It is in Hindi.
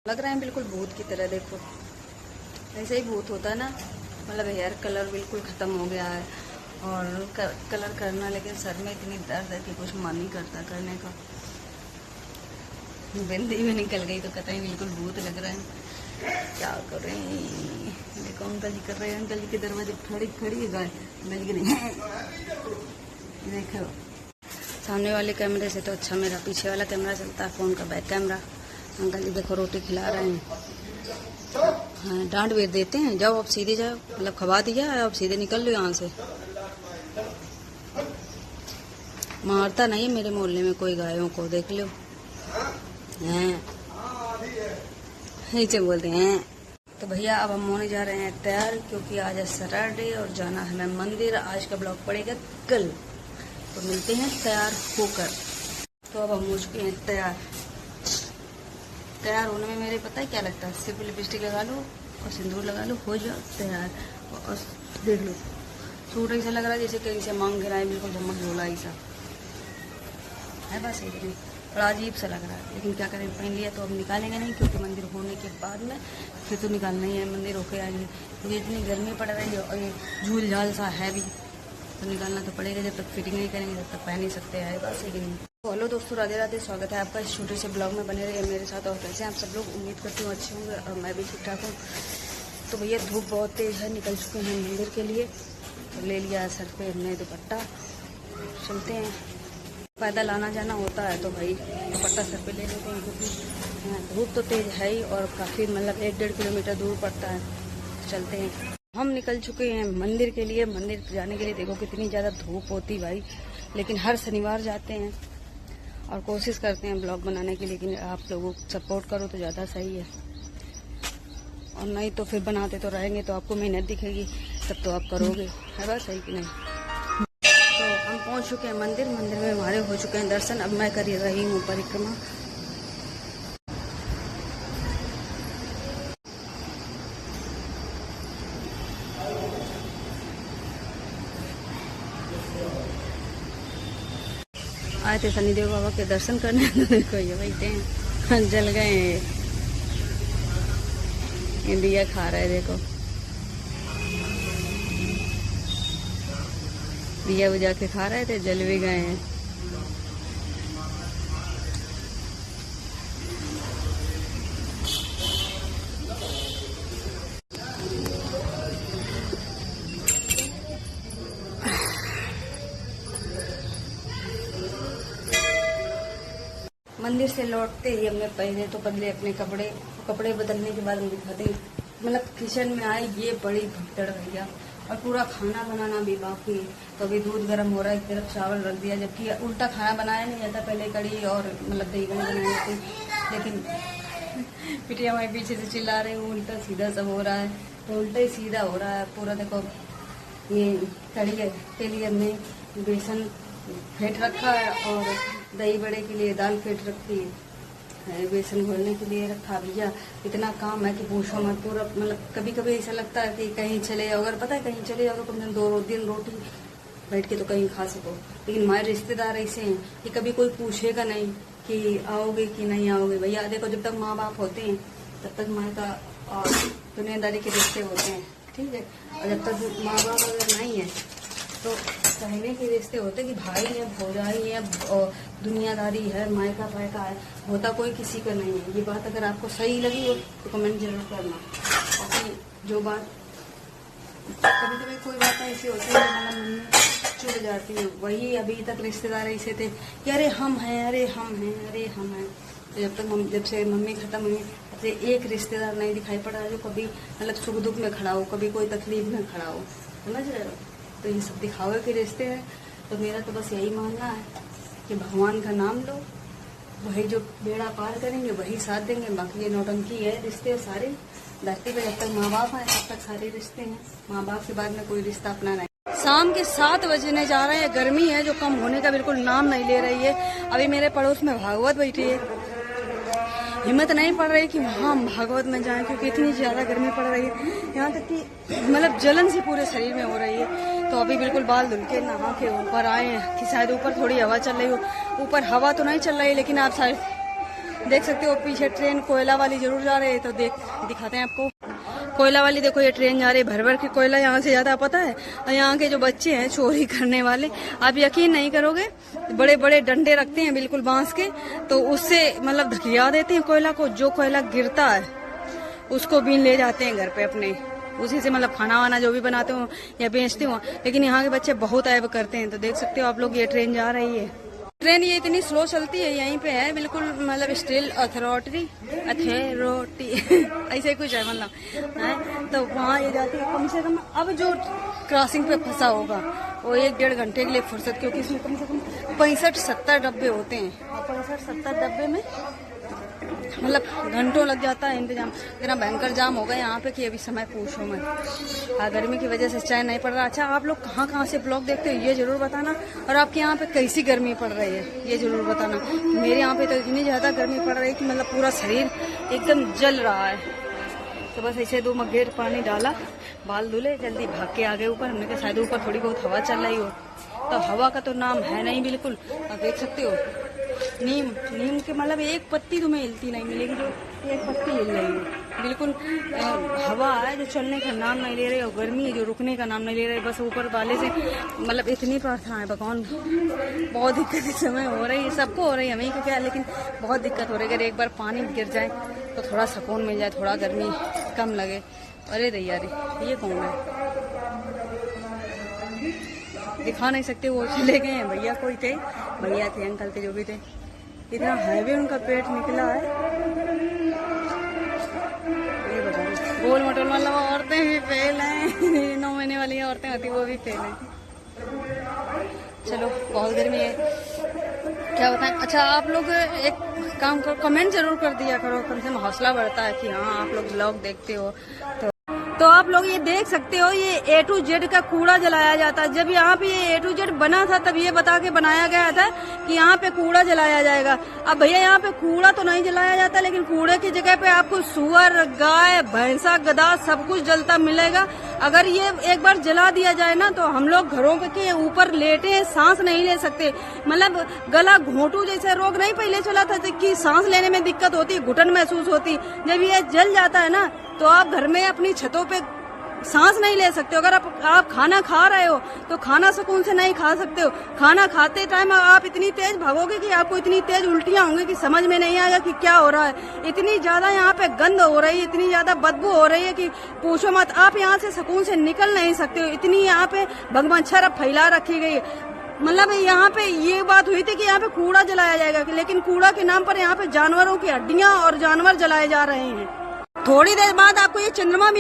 लग रहे हैं बिल्कुल भूत की तरह। देखो ऐसे ही भूत होता है ना, मतलब हेयर कलर बिल्कुल ख़त्म हो गया है और कलर करना, लेकिन सर में इतनी दर्द है कि कुछ मन नहीं करता करने का। बिंदी भी निकल गई तो कतई बिल्कुल भूत लग रहे हैं। क्या करें, देखो अंकल जी कर रहे हैं, अंकल जी के दरवाजे खड़ी गाय अंकल जी नहीं। देखो सामने वाले कैमरे से तो अच्छा मेरा पीछे वाला कैमरा चलता है, फ़ोन का बैक कैमरा। अंकल जी देखो रोटी खिला रहे हैं। हाँ डांट भी देते हैं, जाओ अब सीधे जाओ, मतलब खवा दिया अब सीधे निकल लो यहाँ से। मारता नहीं मेरे मोहल्ले में कोई गायों को, देख लो हैं ऐसे बोलते हैं। तो भैया अब हम होने जा रहे हैं तैयार, क्योंकि आज है सैटरडे और जाना है हमें मंदिर। आज का ब्लॉग पड़ेगा कल, तो मिलते हैं तैयार होकर। तो अब हम हो चुके हैं तैयार। तैयार होने में मेरे पता है क्या लगता है, सिर्फ लिपस्टिक लगा लो और सिंदूर लगा लो, हो जाओ तैयार। और देख लो सूट ऐसा लग रहा है जैसे कहीं से मांग गिरा है, बिल्कुल झमक झोला ऐसा है, बस एक नहीं बड़ा अजीब सा लग रहा है। लेकिन क्या करें, पहन लिया तो अब निकालेंगे नहीं, क्योंकि मंदिर होने के बाद में फिर तो निकालना ही है। मंदिर होके आएंगे क्योंकि इतनी गर्मी पड़ रही है और ये झूल झाल सा है भी, तो निकालना तो पड़ेगा। जब तक फिटिंग नहीं करेंगे तब तक पहन नहीं सकते हैं, बस एक नहीं। तो हेलो दोस्तों, राधे राधे, स्वागत है आपका इस छोटे से ब्लॉग में। बने रहिए मेरे साथ। और कैसे आप सब लोग, उम्मीद करती हूँ अच्छे होंगे और मैं भी ठीक ठाक हूँ। तो भैया धूप बहुत तेज़ है, निकल चुके हैं मंदिर के लिए। तो ले लिया सर पे हमने दुपट्टा, चलते हैं। पैदल आना जाना होता है तो भाई दुपट्टा सर पे ले लेते हैं, क्योंकि धूप तो तेज़ है ही और काफ़ी मतलब 1-1.5 किलोमीटर दूर पड़ता है। चलते हैं। हम निकल चुके हैं मंदिर के लिए। मंदिर जाने के लिए देखो कितनी ज़्यादा धूप होती भाई, लेकिन हर शनिवार जाते हैं और कोशिश करते हैं ब्लॉग बनाने की। लेकिन आप लोगों को सपोर्ट करो तो ज़्यादा सही है, और नहीं तो फिर बनाते तो रहेंगे तो आपको मेहनत दिखेगी, तब तो आप करोगे, है बात सही कि नहीं। तो हम पहुंच चुके हैं मंदिर। मंदिर में हमारे हो चुके हैं दर्शन। अब मैं कर रही हूँ परिक्रमा। आए थे शनिदेव बाबा के दर्शन करने, तो देखो ये बैठे हैं, जल गए हैं, दिया खा रहे हैं। देखो दिया बुझा के खा रहे थे, जल भी गए हैं। मंदिर से लौटते ही हमने पहले तो बदले अपने कपड़े बदलने के बाद हम दिखाते हैं, मतलब किचन में आए ये बड़ी भगदड़ भैया, और पूरा खाना बनाना भी बाकी। तो अभी दूध गर्म हो रहा है, एक तरफ चावल रख दिया, जबकि उल्टा खाना बनाया नहीं जाता। पहले कड़ी और मतलब दही बड़ी बनाई थी, लेकिन पिटिया हमारे पीछे से चिल्ला रहे हैं उल्टा सीधा सब हो रहा है, तो उल्टा ही सीधा हो रहा है पूरा। देखो ये कड़ी के लिए हमने बेसन फेंट रखा है और दही बड़े के लिए दाल फेंट रखी है, बेसन घोलने के लिए रखा। भैया इतना काम है कि पूछो मत। पूरा मतलब कभी कभी ऐसा लगता है कि कहीं चले जाओ, अगर पता है कहीं चले जाओ तो कम से कम 2 दिन रोटी बैठ के तो कहीं खा सको। लेकिन हमारे रिश्तेदार ऐसे हैं कि कभी कोई पूछेगा नहीं कि आओगे कि नहीं आओगे। भैया देखो जब तक माँ बाप होते हैं तब तक माँ का और दुनियादारी के रिश्ते होते हैं, ठीक है। और जब तक माँ बाप अगर नहीं है तो कहने के रिश्ते होते कि भाई है, भौजाई है, दुनियादारी है, मायका फायका है, होता कोई किसी का नहीं है। ये बात अगर आपको सही लगी हो तो कमेंट जरूर करना। और जो बात कभी कभी कोई बात ऐसी होती है मतलब मन में चुभ जाती है, वही अभी तक रिश्तेदार ऐसे थे कि अरे हम हैं, अरे हम हैं, अरे हम हैं। तो जब से मम्मी खत्म हुई, तब से एक रिश्तेदार नहीं दिखाई पड़ा जो कभी मतलब सुख दुख में खड़ा हो, कभी कोई तकलीफ में खड़ा हो, समझ रहे हो। तो ये सब दिखावे के रिश्ते हैं। तो मेरा तो बस यही मानना है कि भगवान का नाम लो, वही जो बेड़ा पार करेंगे वही साथ देंगे। बाकी ये नौटंकी है रिश्ते सारे धरती पे, जब तक माँ बाप हैं तब तक सारे रिश्ते हैं। माँ बाप के बाद में कोई रिश्ता अपना नहीं। शाम के 7 बजने जा रहे हैं। गर्मी है जो कम होने का बिल्कुल नाम नहीं ले रही है। अभी मेरे पड़ोस में भागवत बैठी है, हिम्मत नहीं पड़ रही कि वहाँ हम भागवत में जाएं, क्योंकि इतनी ज़्यादा गर्मी पड़ रही है। यहाँ तक कि मतलब जलन सी पूरे शरीर में हो रही है। तो अभी बिल्कुल बाल धुल के नहा के ऊपर आए हैं कि शायद ऊपर थोड़ी हवा चल रही हो। ऊपर हवा तो नहीं चल रही, लेकिन आप शायद देख सकते हो पीछे ट्रेन कोयला वाली जरूर जा रही है, तो दिखाते हैं आपको। कोयला वाली देखो, ये ट्रेन जा रही है, भर भर के कोयला यहाँ से जाता है, पता है। और यहाँ के जो बच्चे हैं चोरी करने वाले, आप यकीन नहीं करोगे, बड़े बड़े डंडे रखते हैं बिल्कुल बांस के, तो उससे मतलब धकिया देते हैं कोयला को। जो कोयला गिरता है उसको बीन ले जाते हैं घर पे अपने, उसी से मतलब खाना वाना जो भी बनाते हो या बेचते हो। लेकिन यहाँ के बच्चे बहुत ऐब करते हैं। तो देख सकते हो आप लोग, ये ट्रेन जा रही है। ट्रेन ये इतनी स्लो चलती है, यहीं पे है बिल्कुल, मतलब स्टील अथॉरिटी ऐसे कुछ है मतलब है। तो वहाँ ये जाती है कम से कम। अब जो क्रॉसिंग पे फंसा होगा वो 1-1.5 घंटे के लिए फुर्सत, क्योंकि इसमें कम से कम 65-70 डब्बे होते हैं, और 65-70 डब्बे में मतलब घंटों लग जाता है इंतजाम। इतना भयंकर जाम होगा यहाँ पे कि अभी समय पूछो मत। गर्मी की वजह से चैन नहीं पड़ रहा। अच्छा, आप लोग कहाँ कहाँ से ब्लॉग देखते हो ये जरूर बताना, और आपके यहाँ पे कैसी गर्मी पड़ रही है ये जरूर बताना। मेरे यहाँ पे तो इतनी ज्यादा गर्मी पड़ रही है कि मतलब पूरा शरीर एकदम जल रहा है। तो बस ऐसे 2 मग्गे पानी डाला, बाल धुले, जल्दी भाग के आ गए ऊपर। हमने कहा शायद ऊपर थोड़ी बहुत हवा चल रही हो, तो हवा का तो नाम है नहीं बिल्कुल। और देख सकते हो नीम के मतलब एक पत्ती तुम्हें हिलती नहीं मिलेगी, जो एक पत्ती हिल रही है बिल्कुल। हवा है जो चलने का नाम नहीं ले रही, और गर्मी है जो रुकने का नाम नहीं ले रही। बस ऊपर वाले से मतलब इतनी प्रार्थना है भगवान, बहुत दिक्कत इस समय हो रही है, सबको हो रही है, हमें को क्या, लेकिन बहुत दिक्कत हो रही है। अगर एक बार पानी गिर जाए तो थोड़ा सुकून मिल जाए, थोड़ा गर्मी कम लगे। अरे दैया रे, ये कौन है, दिखा नहीं सकते, वो चले गए हैं। भैया कोई थे, भैया थे, अंकल थे, जो भी थे। इतना हैवी उनका पेट निकला है, ये बताओ। गोल मटोल मतलब औरतें भी फेल हैं, 9 महीने वाली औरतें होती वो भी फेल हैं। चलो, बहुत गर्मी है, क्या बताएं। अच्छा, आप लोग एक काम करो, कमेंट जरूर कर दिया करो, कम से कम हौसला बढ़ता है कि हाँ आप लोग ब्लॉग देखते हो। तो आप लोग ये देख सकते हो, ये A to Z का कूड़ा जलाया जाता है। जब यहाँ पे ये A to Z बना था तब ये बता के बनाया गया था कि यहाँ पे कूड़ा जलाया जाएगा। अब भैया यहाँ पे कूड़ा तो नहीं जलाया जाता, लेकिन कूड़े की जगह पे आपको सुअर, गाय, भैंसा, गधा सब कुछ जलता मिलेगा। अगर ये एक बार जला दिया जाए ना, तो हम लोग घरों के ऊपर लेटे सांस नहीं ले सकते। मतलब गला घोंटू जैसे रोग नहीं पहले चला था कि सांस लेने में दिक्कत होती, घुटन महसूस होती। जब ये जल जाता है ना, तो आप घर में अपनी छतों पे सांस नहीं ले सकते हो। अगर आप खाना खा रहे हो तो खाना सुकून से नहीं खा सकते हो। खाना खाते टाइम आप इतनी तेज भागोगे कि आपको इतनी तेज उल्टियां होंगी कि समझ में नहीं आएगा कि क्या हो रहा है। इतनी ज्यादा यहाँ पे गंद हो रही है, इतनी ज्यादा बदबू हो रही है कि पूछो मत। आप यहाँ से सुकून से निकल नहीं सकते हो, इतनी यहाँ पे भगमच्छर फैला रखी गई है। मतलब यहाँ पे ये बात हुई थी कि यहाँ पे कूड़ा जलाया जाएगा, लेकिन कूड़ा के नाम पर यहाँ पे जानवरों की हड्डियां और जानवर जलाए जा रहे हैं। थोड़ी देर बाद आपको ये चंद्रमा भी